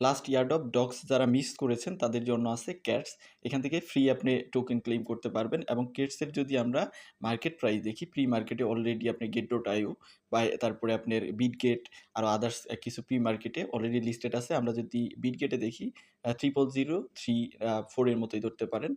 Last airdrop dogs যারা miss করেছেন তাদের জন্য আছে ক্যাটস। এখান থেকে ফ্রি আপনি টোকেন ক্লেম করতে পারবেন এবং কেটসের যদি আমরা মার্কেট প্রাইস দেখি, প্রি মার্কেটে অলরেডি আপনি গেট.io বা তারপরে আপনার বিটগেট আর আদার্স কিছু প্রি মার্কেটে অলরেডি লিস্টেড আছে। আমরা যদি বিটগেটে দেখি 0.034 এর মতোই ধরতে পারেন।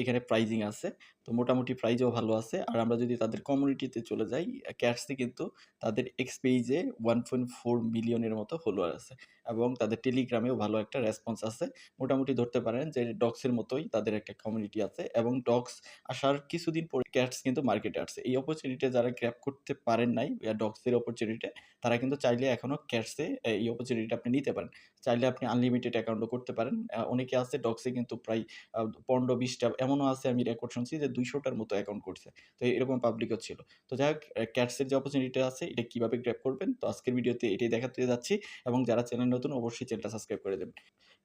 এখানে প্রাইজিং আছে। তো মোটামুটি প্রাইজও ভালো আছে। আর আমরা যদি তাদের কমিউনিটিতে চলে যাই, ক্যাটসে কিন্তু তাদের এক্স পেইজে 1.4 মিলিয়নের মতো ফলোয়ার আছে এবং তাদের টেলিগ্রামেও ভালো একটা রেসপন্স আছে। মোটামুটি ধরতে পারেন যে ডগসের মতোই তাদের একটা কমিউনিটি আছে এবং ডগস আসার কিছুদিন পরে ক্যাটস কিন্তু মার্কেটে আসছে। এই অপরচুনিটি যারা গ্র্যাব করতে পারেন নাই ডগসের অপরচুনিটি, তারা কিন্তু চাইলে এখনো ক্যাটসে এই অপরচুনিটিটা আপনি নিতে পারেন। চাইলে আপনি আনলিমিটেড অ্যাকাউন্টও করতে পারেন। অনেকে আছে ডগসে কিন্তু প্রায় 15-20 টা, এমনও আছে আমি রেকর্ড শুনছি যে 200 টার মতো অ্যাকাউন্ট করছে। তো এরকম পাবলিকও ছিল। তো যাই হোক, ক্যাটসের যে অপরচুনিটি আছে এটা কিভাবে গ্র্যাব করবেন, তো আজকের ভিডিওতে এটাই দেখাতে যাচ্ছি এবং যারা চ্যানেল নতুন অবশ্যই চ্যানেলটা সাবস্ক্রাইব করে দেবেন।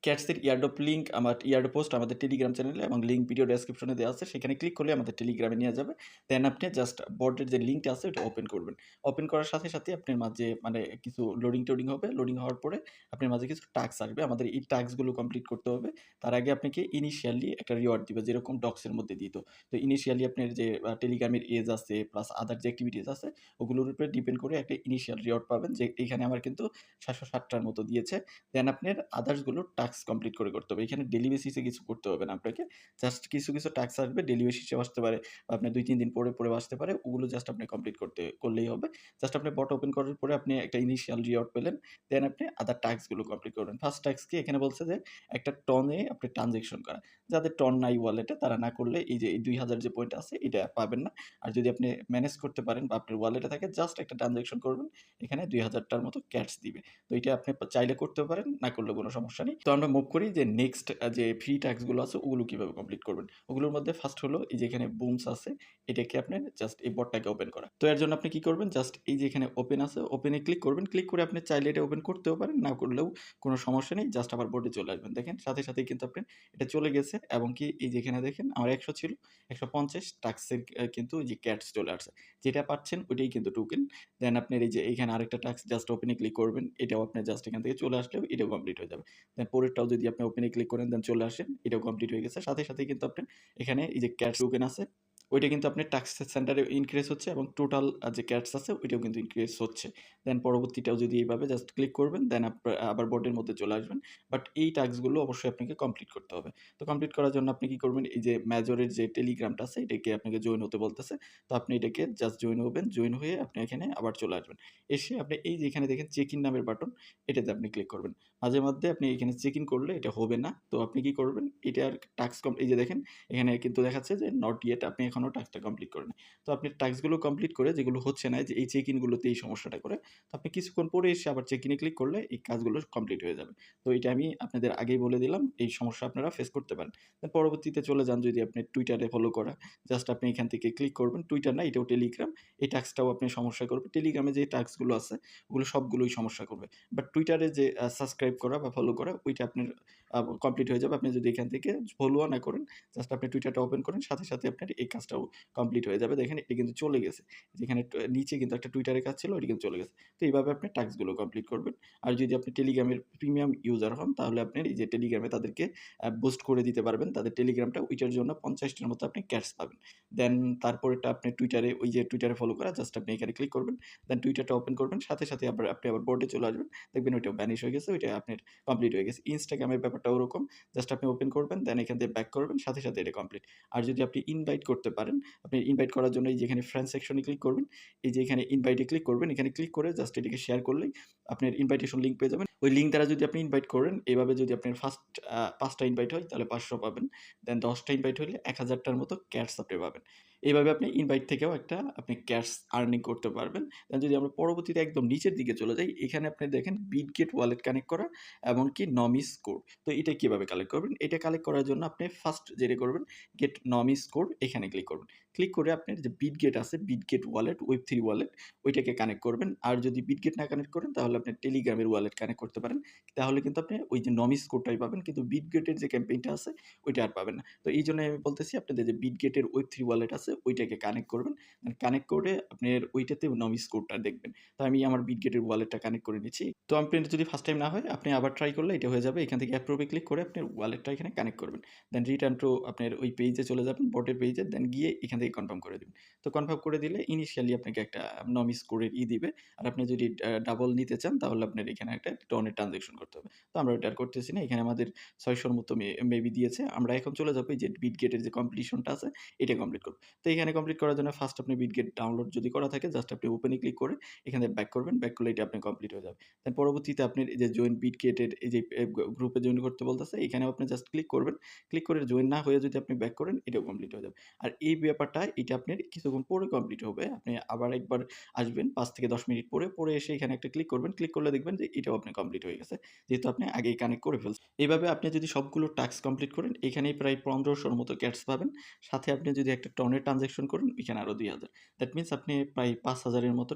ক্যাটসের ইয়ারড্রপ লিঙ্ক, আমার ইয়ারড্রপ পোস্ট আমাদের টেলিগ্রাম চ্যানেলে এবং লিঙ্ক ভিডিও ডেসক্রিপশনে দেওয়া আছে। সেখানে ক্লিক করলে আমাদের টেলিগ্রামে নিয়ে যাবে। দেন আপনি জাস্ট বটের যে লিঙ্কটা আছে ওটা ওপেন করবেন। ওপেন করার সাথে সাথে আপনার মাঝে মানে কিছু লোডিং হবে। লোডিং হওয়ার পরে আপনার মাঝে কিছু টাস্ক আসবে। আমাদের এই টাস্কগুলো কমপ্লিট করতে হবে। তার আগে আপনাকে ইনিশিয়ালি একটা রিওয়ার্ড দিবে, যেরকম ডক্সের মধ্যে দিত। তো ইনিশিয়ালি আপনার যে টেলিগ্রামের এজ আছে প্লাস আদার যে অ্যাক্টিভিটিস আছে ওগুলোর উপরে ডিপেন্ড করে একটা ইনিশিয়াল রিওয়ার্ড পাবেন, যে এখানে আমার কিন্তু 760 টার মতো দিয়েছে। দেন আপনার আদার্সগুলো টাস্ক কমপ্লিট করতে হবে। এখানে ডেইলি বেসিসে কিছু করতে হবে না আপনাকে। জাস্ট কিছু টাস্ক আসবে, ডেইলি বেসিসেও আসতে পারে বা আপনার 2-3 দিন পরেও আসতে পারে। ওগুলো জাস্ট আপনি কমপ্লিট করলেই হবে। জাস্ট আপনি বট ওপেন করার পরে আপনি একটা ইনিশিয়াল রিওয়ার্ড পেলেন। দেন আপনি আদার টাস্কগুলো কমপ্লিট করবেন। ফার্স্ট টাস্ক কি এখানে বলছে যে একটা টনে আপনি ট্রান্সেকশন করা। যাদের টন নাই ওয়ালেটে তারা না করলে এই যে এই 2000 যে পয়েন্ট আছে এটা পাবেন না। আর যদি আপনি ম্যানেজ করতে পারেন বা আপনার ওয়ালেটে থাকে, জাস্ট একটা ট্রান্সেকশন করবেন। এখানে 2000 টার মতো ক্যাটস দিবে। তো এটা আপনি চাইলে করতেও পারেন, না করলেও কোনো সমস্যা নেই। তো আমরা মুভ করি যে নেক্সট যে ফ্রি টাস্ক গুলো আছে ওগুলো কিভাবে কমপ্লিট করবেন। ওগুলোর মধ্যে ফার্স্ট হলো এই যে এখানে বুমস আছে, এটাকে আপনি জাস্ট এই বটটাকে ওপেন করা। তো এর জন্য আপনি কি করবেন, জাস্ট এই যে এখানে ওপেন আছে, ওপেনে ক্লিক করবেন। ক্লিক করে আপনি চাইলে এটা ওপেন করতেও পারেন, না করলেও কোনো সমস্যা নেই। জাস্ট আবার বোর্ডে চলে আসবেন। দেখেন সাথেই কিন্তু আপনি এটা চলে গেছে এবং কি এই যে এখানে দেখেন আমার 100 ছিল, 150 টাস্কের কিন্তু এই যে ক্যাটস চলে আসছে। যেটা পাচ্ছেন ওইটাই কিন্তু টোকেন। দেন আপনার এই যে এখানে আরেকটা টাস্ক, জাস্ট ওপেনে ক্লিক করবেন। এটাও আপনি জাস্ট এখান থেকে চলে আসলেও এটাও কমপ্লিট হয়ে যাবে। দেন পরেরটাও যদি আপনি ওপেনে ক্লিক করেন দেন চলে আসেন, এটাও কমপ্লিট হয়ে গেছে। সাথেই কিন্তু আপনি এখানে এই যে ক্যাটস টোকেন আছে ওইটা কিন্তু আপনার টাস্ক সেন্টারে ইনক্রিজ হচ্ছে এবং টোটাল যে ক্যাটস আছে ওইটাও কিন্তু ইনক্রিজ হচ্ছে। দেন পরবর্তীটাও যদি এইভাবে জাস্ট ক্লিক করবেন দেন আবার বোর্ডের মধ্যে চলে আসবেন। বাট এই টাস্কগুলো অবশ্যই আপনাকে কমপ্লিট করতে হবে। তো কমপ্লিট করার জন্য আপনি কি করবেন, এই যে মেজরের যে টেলিগ্রামটা আছে এটাকে আপনাকে জয়েন হতে বলতেছে। তো আপনি এটাকে জাস্ট জয়েন হবেন। জয়েন হয়ে আপনি এখানে আবার চলে আসবেন। এসে আপনি এই যে এখানে দেখেন চেক ইন নামের বাটন, এটাতে আপনি ক্লিক করবেন। মাঝে মধ্যে আপনি এখানে চেক ইন করলে এটা হবে না। তো আপনি কি করবেন, এটার টাস্ক এই যে দেখেন এখানে কিন্তু দেখাচ্ছে যে নট ইয়েট, আপনি এখনো টাস্কটা কমপ্লিট করেন। তো আপনি টাস্কগুলো কমপ্লিট করে যেগুলো হচ্ছে না, যে এই চেক ইন গুলোতে এই সমস্যাটা করে, তো আপনি কিছুক্ষণ পরে এসে আবার চেক ইনে ক্লিক করলে এই কাজগুলো কমপ্লিট হয়ে যাবে। তো এটা আমি আপনাদের আগেই বলে দিলাম, এই সমস্যা আপনারা ফেস করতে পারেন। দেন পরবর্তীতে চলে যান যদি আপনি টুইটারে ফলো করা, জাস্ট আপনি এখান থেকে ক্লিক করবেন। টুইটার না, এটাও টেলিগ্রাম। এই টাস্কটাও আপনি সমস্যা করবে। টেলিগ্রামে যে টাস্কগুলো আছে ওগুলো সবগুলোই সমস্যা করবে। বাট টুইটারে যে সাবস্ক্রাইব করা বা ফলো করা ওইটা আপনার কমপ্লিট হয়ে যাবে। আপনি যদি এখান থেকে ফলোও না করেন, জাস্ট আপনি টুইটারটা ওপেন করেন, সাথে আপনার এই কাজটাও কমপ্লিট হয়ে যাবে। দেখেন এটা কিন্তু চলে গেছে। যেখানে নিচে কিন্তু একটা টুইটারের কাজ ছিল ওটা কিন্তু চলে গেছে। তো এইভাবে আপনি টাস্কগুলো কমপ্লিট করবেন। আর যদি আপনি টেলিগ্রামের প্রিমিয়াম ইউজার হন তাহলে আপনার এই যে টেলিগ্রামে তাদেরকে বুস্ট করে দিতে পারবেন। তাদের টেলিগ্রামটা ওইটার জন্য 50 টার মতো আপনি ক্যাশ পাবেন। দেন তারপরেরটা আপনি টুইটারে, ওই যে টুইটারে ফলো করা, জাস্ট আপনি এখানে ক্লিক করবেন। দেন টুইটারটা ওপেন করবেন। সাথে আপনি আবার বোর্ডে চলে আসবেন। দেখবেন ওইটাও ভ্যানিশ হয়ে গেছে। ওইটা আপনার কমপ্লিট হয়ে গেছে। ইনস্টাগ্রামের ব্যাপারটা ওরকম। জাস্ট আপনি ওপেন করবেন, দেন এখান থেকে ব্যাক করবেন। সাথে এটা কমপ্লিট। আর যদি আপনি ইনভাইট করতে পারেন, আপনি ইনভাইট করার জন্য এই যে এখানে ফ্রেন্ড সেকশনে ক্লিক করবেন। এই যে এখানে ইনভাইটে ক্লিক করবেন। এখানে ক্লিক করে জাস্ট এটাকে শেয়ার করলেই আপনার ইনভাইটেশন লিঙ্ক পেয়ে যাবেন। ওই লিঙ্ক দ্বারা যদি আপনি ইনভাইট করেন, এভাবে যদি আপনার ফার্স্ট ৫ টা ইনভাইট হয় তাহলে ৫০০ পাবেন। দেন ১০ টা ইনভাইট হলে ১,০০০ টার মতো ক্যাশ আপনি পাবেন। এইভাবে আপনি ইনভাইট থেকেও একটা আপনি ক্যাশ আর্নিং করতে পারবেন। দেন যদি আমরা পরবর্তীতে একদম নিচের দিকে চলে যাই, এখানে আপনি দেখেন বিটগেট ওয়ালেট কানেক্ট করা, এমনকি নমি স্কোর। তো এটা কিভাবে কালেক্ট করবেন? এটা কালেক্ট করার জন্য আপনি ফার্স্ট যেটা করবেন, গেট নমি স্কোর এখানে ক্লিক করবেন। ক্লিক করে আপনার যে বিটগেট আছে, বিটগেট ওয়ালেট, ওয়েব3 ওয়ালেট ওইটাকে কানেক্ট করবেন। আর যদি বিটগেট না কানেক্ট করেন তাহলে আপনি টেলিগ্রামের ওয়ালেট কানেক্ট করতে পারেন। তাহলে কিন্তু আপনি ওই যে নমিস কোডটাই পাবেন কিন্তু বিটগেটের যে ক্যাম্পেইনটা আছে ওইটা আর পাবেন না। তো এইজন্যই আমি বলতেছি আপনাদের যে বিটগেটের ওয়েব3 ওয়ালেট আছে ওইটাকে কানেক্ট করবেন। কানেক্ট করে আপনার ওইটাতে নমিস কোডটা দেখবেন। তো আমি আমার বিটগেটের ওয়ালেটটা কানেক্ট করে নিচ্ছি। তো আপনার যদি ফার্স্ট টাইম না হয় আপনি আবার ট্রাই করলে এটা হয়ে যাবে। এখান থেকে অ্যাপ্রুভ এ ক্লিক করে আপনার ওয়ালেটটা এখানে কানেক্ট করবেন। দেন রিটার্ন টু আপনার ওই পেজে চলে যাবেন, বটের পেজে। দেন গিয়ে এখান থেকে কনফার্ম করে দিবেন। তো কনফার্ম করে দিলে ইনিশিয়ালি আপনাকে একটা নমিস কোডের দিবে। আর আপনি যদি ডাবল নিতে চান তাহলে আপনার এখানে একটা টনের ট্রান্সেকশন করতে হবে। তো আমরা ওটা আর করতেছি না। এখানে আমাদের ৬০০ র মতো মেবি দিয়েছে। আমরা এখন চলে যাবো এই যে বিটগেটের যে কমপ্লিশনটা আছে এটা কমপ্লিট করব। তো এখানে কমপ্লিট করার জন্য ফার্স্ট আপনি বিটগেট ডাউনলোড যদি করা থাকে জাস্ট আপনি ওপেন এ ক্লিক করে এখানে ব্যাক করবেন। ব্যাক করলে এটা আপনার কমপ্লিট হয়ে যাবে। দেন পরবর্তীতে আপনার এই যে জয়েন বিটগেটের এই যে গ্রুপে জয়েন করতে বলতেছে এখানেও আপনি জাস্ট ক্লিক করবেন। ক্লিক করে জয়েন না হয়ে যদি আপনি ব্যাক করেন এটাও কমপ্লিট হয়ে যাবে। আর এই ব্যাপারটা এটা আপনার কিছুক্ষণ পরে কমপ্লিট হবে। আপনি আবার একবার আসবেন ৫ থেকে ১০ মিনিট পরে, পরে এসে এখানে একটা ক্লিক করবেন। ক্লিক করলে দেখবেন যে এটাও আপনার কমপ্লিট হয়ে গেছে। যেহেতু আপনি আগেই কানেক্ট করে ফেলছেন। এভাবে আপনি যদি সবগুলো টাস্ক কমপ্লিট করেন এখানেই প্রায় ১৫০০ র মতো ক্যাশ পাবেন। সাথে আপনি যদি একটা টনের ট্রান্সেকশন করেন এখানে আরো ২,০০০। দ্যাট মিনস আপনি প্রায় ৫,০০০ এর মতো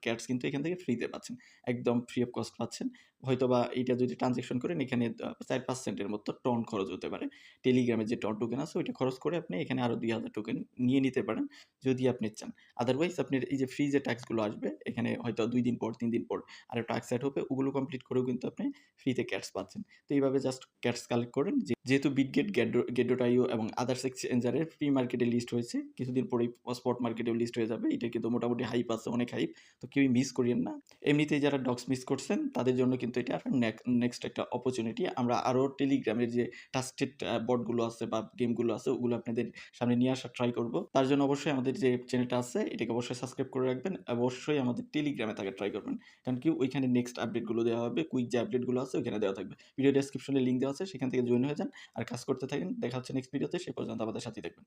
ক্যাশ কিন্তু এখান থেকে ফ্রিতে পাচ্ছেন। একদম ফ্রি অফ কস্ট পাচ্ছেন। হয়তোবা এইটা যদি ট্রান্সেকশন করেন এখানে ৪-৫ সেন্টের মতো টন খরচ হতে পারে। টেলিগ্রামের যে টন টোকেন আছে ওইটা খরচ করে আপনি এখানে আরো ২,০০০ টোকেন নিয়ে নিতে পারেন যদি আপনি চান। আদারওয়াইজ আপনার এই যে ফ্রি যে টাস্ক গুলো আসবে এখানে হয়তো ২ দিন পর ৩ দিন পর আরো টাস্ক এড হবে ওগুলো কমপ্লিট করেও কিন্তু আপনি ফ্রিতে ক্যাশ পাচ্ছেন। তো এইভাবে জাস্ট ক্যাশ কালেক্ট করেন। যেহেতু বিটগেট, গেট.io এবং আদার্স এক্সচেঞ্জারের প্রি মার্কেটে লিস্ট হয়েছে। কিছুদিন পরেই স্পট মার্কেটেও লিস্ট হয়ে যাবে। এটা কিন্তু মোটামুটি হাইপ আছে, অনেক হাইপ। তো কেউই মিস করিয়েন না। এমনিতেই যারা ডক্স মিস করছেন তাদের জন্য কিন্তু এটা নেক্সট একটা অপরচুনিটি। আমরা আরো টেলিগ্রামের যে ট্রাস্টেড বটগুলো আছে বা গেমগুলো আছে ওগুলো আপনাদের সামনে নিয়ে আসার ট্রাই করব। তার জন্য অবশ্যই আমাদের যে চ্যানেলটা আছে এটাকে অবশ্যই সাবস্ক্রাইব করে রাখবেন। অবশ্যই আমাদের টেলিগ্রামে থাকার ট্রাই করবেন। কারণ কি ওইখানে নেক্সট আপডেটগুলো দেওয়া হবে। কুইক যে আপডেটগুলো আছে ওইখানে দেওয়া থাকবে। ভিডিও ডেসক্রিপশনে লিংক দেওয়া আছে সেখান থেকে জয়েন হয়ে যান। আর কাজ করতে থাকেন। দেখা হচ্ছে নেক্সট ভিডিওতে। সে পর্যন্ত আমাদের সাথেই থাকবেন।